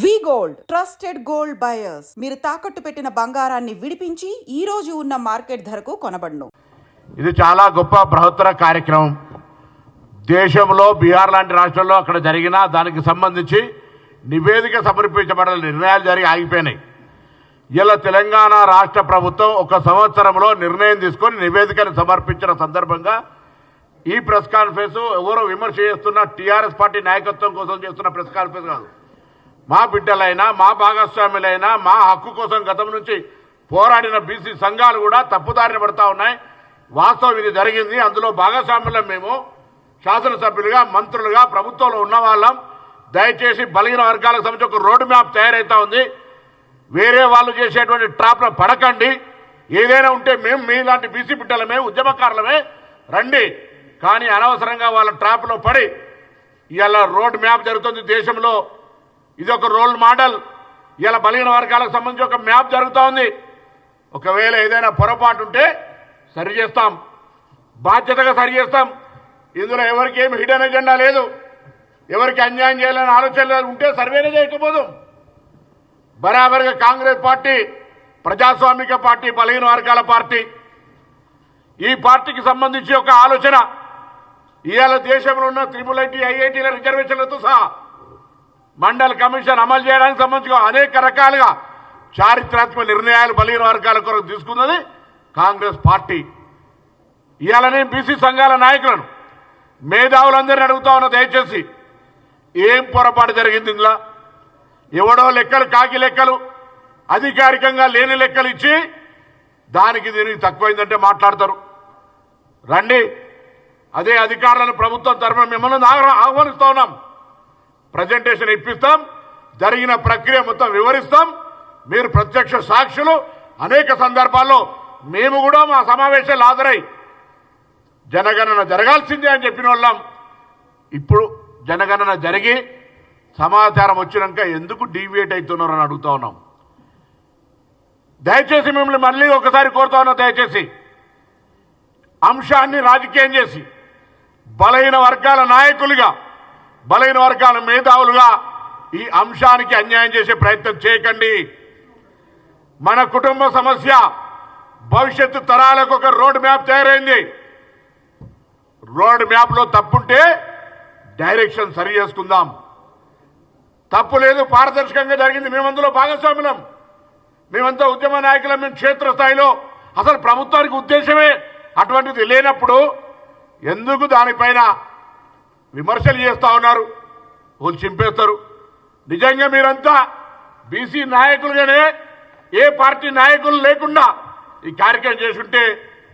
వి gold trusted gold buyers మీరు తాకట్టు పెట్టిన బంగారాన్ని విడిపించి ఈ రోజు ఉన్న మార్కెట్ ధరకు కొనబడును. ఇది చాలా గొప్ప బృహత్తర కార్యక్రమం. దేశంలో బీహార్ లాంటి రాష్ట్రాల్లో అక్కడ జరిగిన దానికి సంబంధించి నివేదిక సమర్పించబడిన నిర్ణయాలు జరిగి ఆగిపోయినాయి. ఇలా తెలంగాణ రాష్ట్ర ప్రభుత్వం ఒక సంవత్సరంలో నిర్ణయం తీసుకొని నివేదికను సమర్పించిన సందర్భంగా ఈ ప్రెస్ కాన్ఫరెన్స్ ఎవరో విమర్శ చేస్తున్న టీఆర్ఎస్ పార్టీ నాయకత్వం కోసం చేస్తున్న ప్రెస్ కాన్ఫరెన్స్ కాదు. మా బిడ్డలైనా మా భాగస్వాములైనా మా హక్కు కోసం గతం నుంచి పోరాడిన బీసీ సంఘాలు కూడా తప్పుదారిన పడతా ఉన్నాయి. వాస్తవం ఇది జరిగింది. అందులో భాగస్వాములం మేము శాసనసభ్యులుగా మంత్రులుగా ప్రభుత్వంలో ఉన్న వాళ్ళం. దయచేసి బలహీన వర్గాలకు సంబంధించి ఒక రోడ్ మ్యాప్ తయారైతా ఉంది. వేరే వాళ్ళు చేసేటువంటి ట్రాప్లో పడకండి. ఏదైనా ఉంటే మేము మీలాంటి బీసీ బిడ్డలమే ఉద్యమకారులమే రండి, కానీ అనవసరంగా వాళ్ళ ట్రాప్లో పడి ఇలా రోడ్ మ్యాప్ జరుగుతుంది దేశంలో. ఇది ఒక రోల్ మోడల్. ఇలా బలహీన వర్గాలకు సంబంధించి ఒక మ్యాప్ జరుగుతూ ఉంది. ఒకవేళ ఏదైనా పొరపాటు ఉంటే సరి చేస్తాం, బాధ్యతగా సరి చేస్తాం. ఇందులో ఎవరికి ఏమి హిడెన్ ఎజెండా లేదు, ఎవరికి అన్యాయం చేయాలని ఆలోచన ఉంటే సర్వేనే చేయకపోదు. బరాబర్గా కాంగ్రెస్ పార్టీ ప్రజాస్వామిక పార్టీ, బలహీన వర్గాల పార్టీ. ఈ పార్టీకి సంబంధించి ఒక ఆలోచన ఇవాళ దేశంలో ఉన్న IIIT IITల రిజర్వేషన్లతో సహా మండల్ కమిషన్ అమలు చేయడానికి సంబంధించి అనేక రకాలుగా చారిత్రాత్మక నిర్ణయాలు బలహీన వర్గాల కొరకు తీసుకున్నది కాంగ్రెస్ పార్టీ. ఇవాళనే బీసీ సంఘాల నాయకులను మేధావులందరినీ అడుగుతా ఉన్న, దయచేసి ఏం పొరపాటు జరిగింది ఇందులో? ఎవడో లెక్కలు కాకి లెక్కలు అధికారికంగా లేని లెక్కలు ఇచ్చి దానికి దీనికి తక్కువైందంటే మాట్లాడతారు. రండి, అదే అధికారులను ప్రభుత్వం తరఫున మిమ్మల్ని ఆహ్వానిస్తా ఉన్నాం. ప్రజెంటేషన్ ఇప్పిస్తాం, జరిగిన ప్రక్రియ మొత్తం వివరిస్తాం. మీరు ప్రత్యక్ష సాక్షులు. అనేక సందర్భాల్లో మేము కూడా మా సమావేశాలు హాజరై జనగణన జరగాల్సిందే అని చెప్పిన వాళ్ళం. ఇప్పుడు జనగణన జరిగి సమాచారం వచ్చినాక ఎందుకు డీవియేట్ అవుతున్నారని అడుగుతా ఉన్నాం. దయచేసి మిమ్మల్ని మళ్ళీ ఒకసారి కోరుతా ఉన్నా, దయచేసి అంశాన్ని రాజకీయం చేసి బలహీన వర్గాల నాయకులుగా, బలహీన వర్గాల మేధావులుగా ఈ అంశానికి అన్యాయం చేసే ప్రయత్నం చేయకండి. మన కుటుంబ సమస్య భవిష్యత్తు తరాలకు ఒక రోడ్ మ్యాప్ తయారైంది. రోడ్ మ్యాప్లో తప్పుంటే డైరెక్షన్ సరి చేసుకుందాం. తప్పు లేదు, పారదర్శకంగా జరిగింది. మేమందులో భాగస్వాములం, మేమంతా ఉద్యమ నాయకులం. మేము క్షేత్రస్థాయిలో అసలు ప్రభుత్వానికి ఉద్దేశమే అటువంటిది లేనప్పుడు ఎందుకు దానిపైన విమర్శలు చేస్తూ ఉన్నారు, వాళ్ళు చింపేస్తారు. నిజంగా మీరంతా బీసీ నాయకులుగానే ఏ పార్టీ నాయకులు లేకుండా ఈ కార్యక్రమం చేసుంటే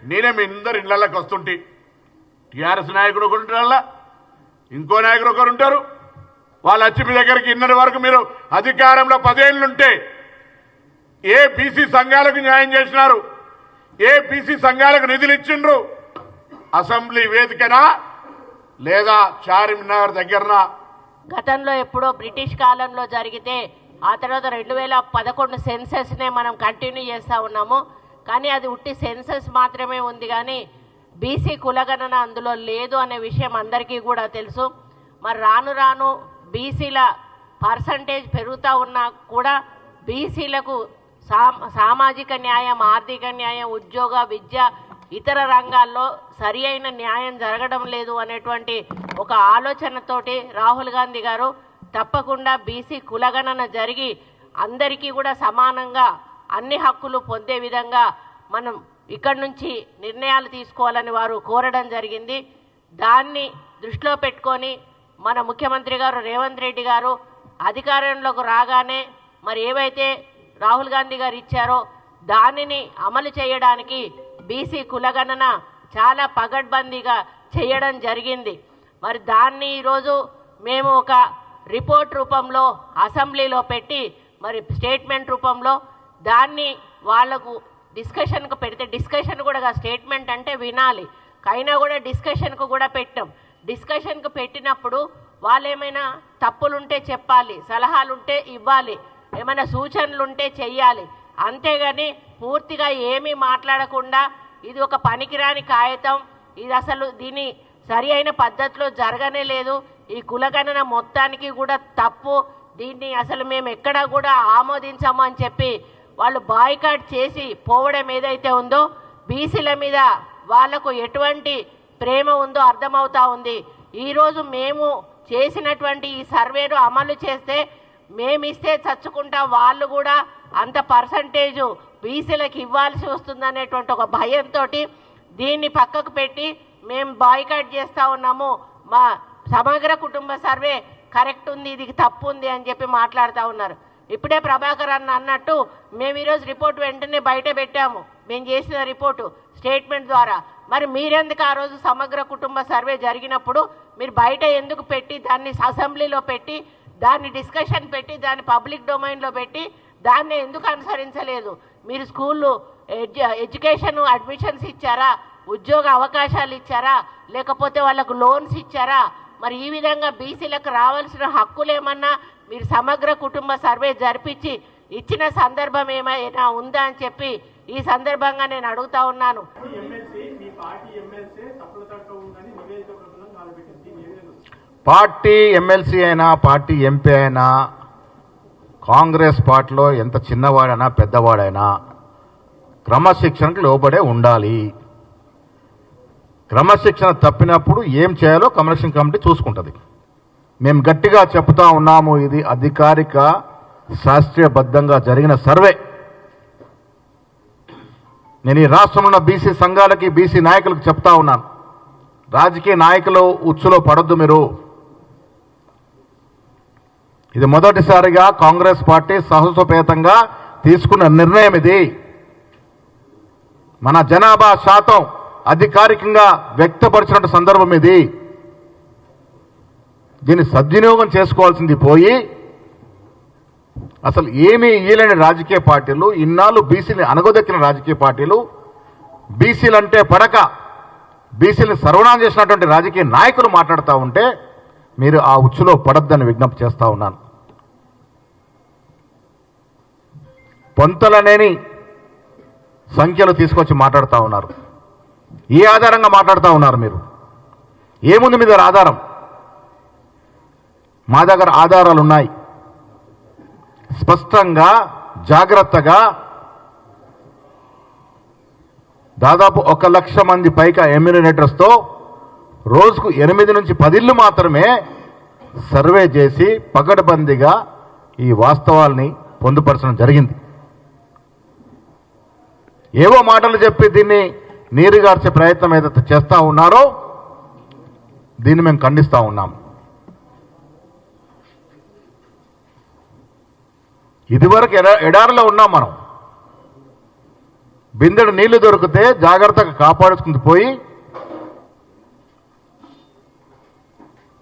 నేనే మీ అందరు ఇళ్లకి వస్తుంటే. టీఆర్ఎస్ నాయకుడు ఒకరు ఉంటారు, ఇంకో నాయకుడు ఒకరు ఉంటారు. వాళ్ళు వచ్చి మీ దగ్గరికి ఇన్నటి వరకు మీరు అధికారంలో 10 ఏళ్ళుంటే ఏ బీసీ సంఘాలకు న్యాయం చేసినారు, ఏ బీసీ సంఘాలకు నిధులు ఇచ్చిండ్రు? అసెంబ్లీ వేదికనా లేదా చార్మినార్ దగ్గరనా? గతంలో ఎప్పుడో బ్రిటిష్ కాలంలో జరిగితే ఆ తర్వాత 2011 సెన్సెస్నే మనం కంటిన్యూ చేస్తూ ఉన్నాము. కానీ అది ఉట్టి సెన్సెస్ మాత్రమే ఉంది, కానీ బీసీ కులగణన అందులో లేదు అనే విషయం అందరికీ కూడా తెలుసు. మరి రాను రాను బీసీల పర్సంటేజ్ పెరుగుతూ ఉన్నా కూడా బీసీలకు సామాజిక న్యాయం, ఆర్థిక న్యాయం, ఉద్యోగ, విద్య, ఇతర రంగాల్లో సరి అయిన న్యాయం జరగడం లేదు అనేటువంటి ఒక ఆలోచనతోటి రాహుల్ గాంధీ గారు తప్పకుండా బీసీ కులగణన జరిగి అందరికీ కూడా సమానంగా అన్ని హక్కులు పొందే విధంగా మనం ఇక్కడి నుంచి నిర్ణయాలు తీసుకోవాలని వారు కోరడం జరిగింది. దాన్ని దృష్టిలో పెట్టుకొని మన ముఖ్యమంత్రి గారు రేవంత్ రెడ్డి గారు అధికారంలోకి రాగానే మరి ఏవైతే రాహుల్ గాంధీ గారు ఇచ్చారో దానిని అమలు చేయడానికి బీసీ కులగణన చాలా పగడ్బందీగా చేయడం జరిగింది. మరి దాన్ని ఈరోజు మేము ఒక రిపోర్ట్ రూపంలో అసెంబ్లీలో పెట్టి మరి స్టేట్మెంట్ రూపంలో దాన్ని వాళ్లకు డిస్కషన్కు పెడితే, డిస్కషన్ కూడా స్టేట్మెంట్ అంటే వినాలి, అయినా కూడా డిస్కషన్కు కూడా పెట్టాం. డిస్కషన్కు పెట్టినప్పుడు వాళ్ళు ఏమైనా తప్పులుంటే చెప్పాలి, సలహాలుంటే ఇవ్వాలి, ఏమైనా సూచనలుంటే చెయ్యాలి. అంతేగాని పూర్తిగా ఏమీ మాట్లాడకుండా ఇది ఒక పనికిరాని కాగితం, ఇది అసలు దీని సరి అయిన పద్ధతిలో జరగనే లేదు, ఈ కులగణన మొత్తానికి కూడా తప్పు, దీన్ని అసలు మేము ఎక్కడా కూడా ఆమోదించము అని చెప్పి వాళ్ళు బాయ్కాట్ చేసి పోవడం ఏదైతే ఉందో బీసీల మీద వాళ్లకు ఎటువంటి ప్రేమ ఉందో అర్థమవుతా ఉంది. ఈరోజు మేము చేసినటువంటి ఈ సర్వేను అమలు చేస్తే మేమిస్తే చచ్చుకుంటా వాళ్ళు కూడా అంత పర్సంటేజు బీసీలకు ఇవ్వాల్సి వస్తుందనేటువంటి ఒక భయంతో దీన్ని పక్కకు పెట్టి మేము బాయ్కాట్ చేస్తూ ఉన్నాము. మా సమగ్ర కుటుంబ సర్వే కరెక్ట్ ఉంది, ఇది తప్పు ఉంది అని చెప్పి మాట్లాడుతూ ఉన్నారు. ఇప్పుడే ప్రభాకర్ అన్నట్టు మేము ఈరోజు రిపోర్ట్ వెంటనే బయట పెట్టాము, మేము చేసిన రిపోర్టు స్టేట్మెంట్ ద్వారా. మరి మీరెందుకు ఆ రోజు సమగ్ర కుటుంబ సర్వే జరిగినప్పుడు మీరు బయట ఎందుకు పెట్టి దాన్ని అసెంబ్లీలో పెట్టి దాన్ని డిస్కషన్ పెట్టి దాన్ని పబ్లిక్ డొమైన్లో పెట్టి దాన్ని ఎందుకు అనుసరించలేదు? మీరు స్కూళ్ళు ఎడ్యుకేషన్ అడ్మిషన్స్ ఇచ్చారా, ఉద్యోగ అవకాశాలు ఇచ్చారా, లేకపోతే వాళ్ళకు లోన్స్ ఇచ్చారా? మరి ఈ విధంగా బీసీలకు రావాల్సిన హక్కులేమన్నా మీరు సమగ్ర కుటుంబ సర్వే జరిపించి ఇచ్చిన సందర్భం ఏమైనా ఉందా అని చెప్పి ఈ సందర్భంగా నేను అడుగుతా ఉన్నాను. పార్టీ ఎమ్మెల్సీ అయినా పార్టీ ఎంపీ అయినా కాంగ్రెస్ పార్టీలో ఎంత చిన్నవాడైనా పెద్దవాడైనా క్రమశిక్షణకు లోబడే ఉండాలి. క్రమశిక్షణ తప్పినప్పుడు ఏం చేయాలో కమిషన్ కమిటీ చూసుకుంటుంది. మేము గట్టిగా చెప్తా ఉన్నాము, ఇది అధికారిక శాస్త్రీయబద్ధంగా జరిగిన సర్వే. నేను ఈ రాష్ట్రంలో ఉన్న బీసీ సంఘాలకి బీసీ నాయకులకు చెప్తా ఉన్నాను, రాజకీయ నాయకులు ఉచ్చులో పడొద్దు మీరు. ఇది మొదటిసారిగా కాంగ్రెస్ పార్టీ సాహసోపేతంగా తీసుకున్న నిర్ణయం. ఇది మన జనాభా శాతం అధికారికంగా వ్యక్తపరిచిన సందర్భం ఇది. దీన్ని సద్వినియోగం చేసుకోవాల్సింది పోయి అసలు ఏమీ ఇయ్యలేని రాజకీయ పార్టీలు, ఇన్నాళ్ళు బీసీని అనగదొక్కిన రాజకీయ పార్టీలు, బీసీలంటే పడక బీసీని సర్వనాశనం చేసినటువంటి రాజకీయ నాయకులు మాట్లాడుతూ ఉంటే మీరు ఆ ఉచ్చులో పడొద్దని విజ్ఞప్తి చేస్తూ ఉన్నాను. పొంతలనేని సంఖ్యలు తీసుకొచ్చి మాట్లాడుతూ ఉన్నారు. ఏ ఆధారంగా మాట్లాడుతూ ఉన్నారు మీరు? ఏముంది మీ దగ్గర ఆధారం? మా దగ్గర ఆధారాలు ఉన్నాయి. స్పష్టంగా జాగ్రత్తగా దాదాపు 1,00,000 మంది పైగా ఎమ్యూనినేటర్స్తో రోజుకు 8 నుంచి 10 ఇళ్ళు మాత్రమే సర్వే చేసి పకడ్బందీగా ఈ వాస్తవాల్ని పొందుపరచడం జరిగింది. ఏవో మాటలు చెప్పి దీన్ని నీరుగార్చే ప్రయత్నం ఏదైతే చేస్తూ ఉన్నారో దీన్ని మేము ఖండిస్తూ ఉన్నాం. ఇదివరకు ఎడారిలో ఉన్నాం మనం. బిందెడు నీళ్లు దొరికితే జాగ్రత్తగా కాపాడుకుంటూ పోయి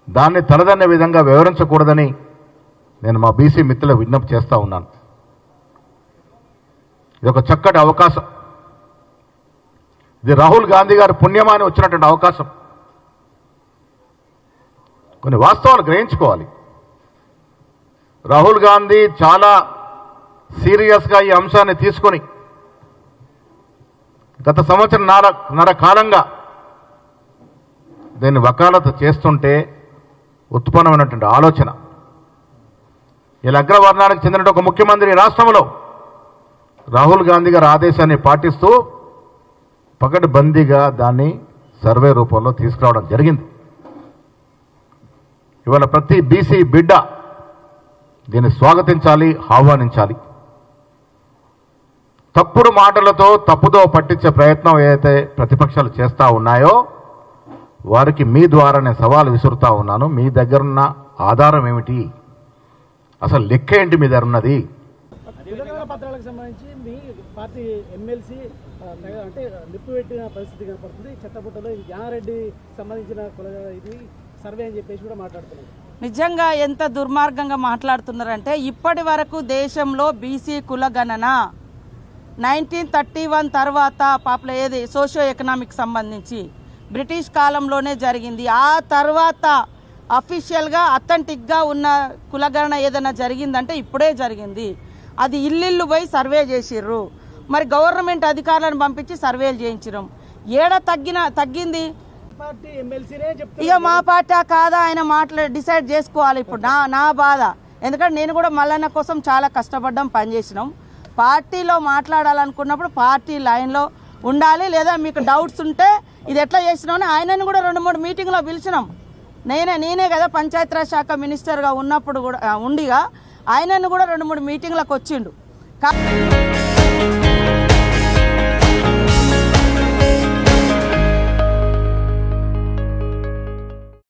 దాన్ని తలదన్నే విధంగా వివరించకూడదని నేను మా బీసీ మిత్రులకు విజ్ఞప్తి చేస్తూ ఉన్నాను. ఇది ఒక చక్కటి అవకాశం. ఇది రాహుల్ గాంధీ గారి పుణ్యమాని వచ్చినటువంటి అవకాశం. కొన్ని వాస్తవాలు గ్రహించుకోవాలి. రాహుల్ గాంధీ చాలా సీరియస్గా ఈ అంశాన్ని తీసుకొని గత సంవత్సరంన్నర కాలంగా దీన్ని వకాలత చేస్తుంటే ఉత్పన్నమైనటువంటి ఆలోచన. ఇలా అగ్రవర్ణానికి చెందిన ఒక ముఖ్యమంత్రి రాష్ట్రంలో రాహుల్ గాంధీ గారి ఆదేశాన్ని పాటిస్తూ పకడ్బందీగా దాన్ని సర్వే రూపంలో తీసుకురావడం జరిగింది. ఇవాళ ప్రతి బీసీ బిడ్డ దీన్ని స్వాగతించాలి, ఆహ్వానించాలి. తప్పుడు మాటలతో తప్పుదో పట్టించే ప్రయత్నం ఏదైతే ప్రతిపక్షాలు చేస్తూ ఉన్నాయో వారికి మీ ద్వారా నేను సవాలు విసురుతా ఉన్నాను. మీ దగ్గరున్న ఆధారం ఏమిటి? అసలు లెక్క ఏంటి మీ దగ్గర ఉన్నది? పత్రాలకు సంబంధించి మీ పార్టీ ఎమ్మెల్సీ అంటే నిప్పు పెట్టిన పరిస్థితి కనపడుతుంది. చెత్తబుట్టలో ఇది జానారెడ్డి సంబంధించిన ఇది సర్వే అని చెప్పేసి కూడా మాట్లాడుతున్నారు. నిజంగా ఎంత దుర్మార్గంగా మాట్లాడుతున్నారంటే, ఇప్పటి వరకు దేశంలో బీసీ కులగణన 1931 తర్వాత ఏది సోషియో ఎకనామిక్ సంబంధించి బ్రిటిష్ కాలంలోనే జరిగింది. ఆ తర్వాత అఫీషియల్గా అథెంటిక్గా ఉన్న కులగణన ఏదైనా జరిగిందంటే ఇప్పుడే జరిగింది. అది ఇల్లు పోయి సర్వే చేసిర్రు. మరి గవర్నమెంట్ అధికారులను పంపించి సర్వేలు చేయించడం ఏడ తగ్గింది. ఇక మా పార్టీ కాదా ఆయన డిసైడ్ చేసుకోవాలి. ఇప్పుడు నా బాధ ఎందుకంటే నేను కూడా మల్లన్న కోసం చాలా కష్టపడ్డాం, పనిచేసినాం. పార్టీలో మాట్లాడాలనుకున్నప్పుడు పార్టీ లైన్లో ఉండాలి, లేదా మీకు డౌట్స్ ఉంటే ఇది ఎట్లా చేసినామని ఆయనను కూడా 2-3 మీటింగ్లో పిలిచినాం. నేనే కదా పంచాయతీరాజ్ శాఖ మినిస్టర్గా ఉన్నప్పుడు కూడా ఉండిగా ఆయనను కూడా 2-3 మీటింగ్లకు వచ్చిండు.